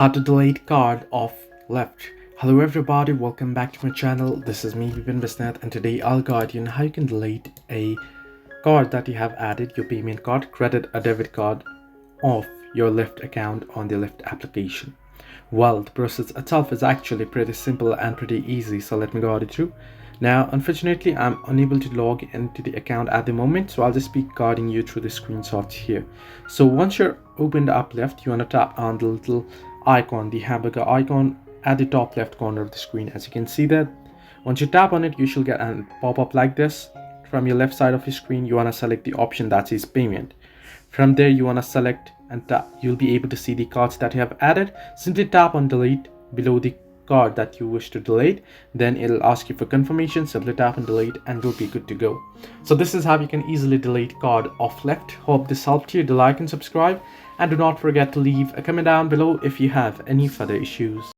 How to delete card off Lyft. Hello everybody, welcome back to my channel. This is me, Vipin Bisnath, and today I'll guide you on how you can delete a card that you have added, your payment card, credit or debit card, off your Lyft account on the Lyft application. Well, the process itself is actually pretty simple and pretty easy, so let me guide you through. Now, unfortunately, I'm unable to log into the account at the moment, so I'll just be guiding you through the screenshots here. So once you're opened up Lyft, you want to tap on the little icon, the hamburger icon at the top left corner of the screen. As you can see that, once you tap on it, you should get a pop-up like this. From your left side of your screen, you want to select the option that says payment. From there, you want to select and you'll be able to see the cards that you have added. Simply tap on delete below the card that you wish to delete, then it'll ask you for confirmation. Simply tap and delete and we'll be good to go. So this is how you can easily delete card off Lyft. Hope this helped you. Do like and subscribe, and do not forget to leave a comment down below if you have any further issues.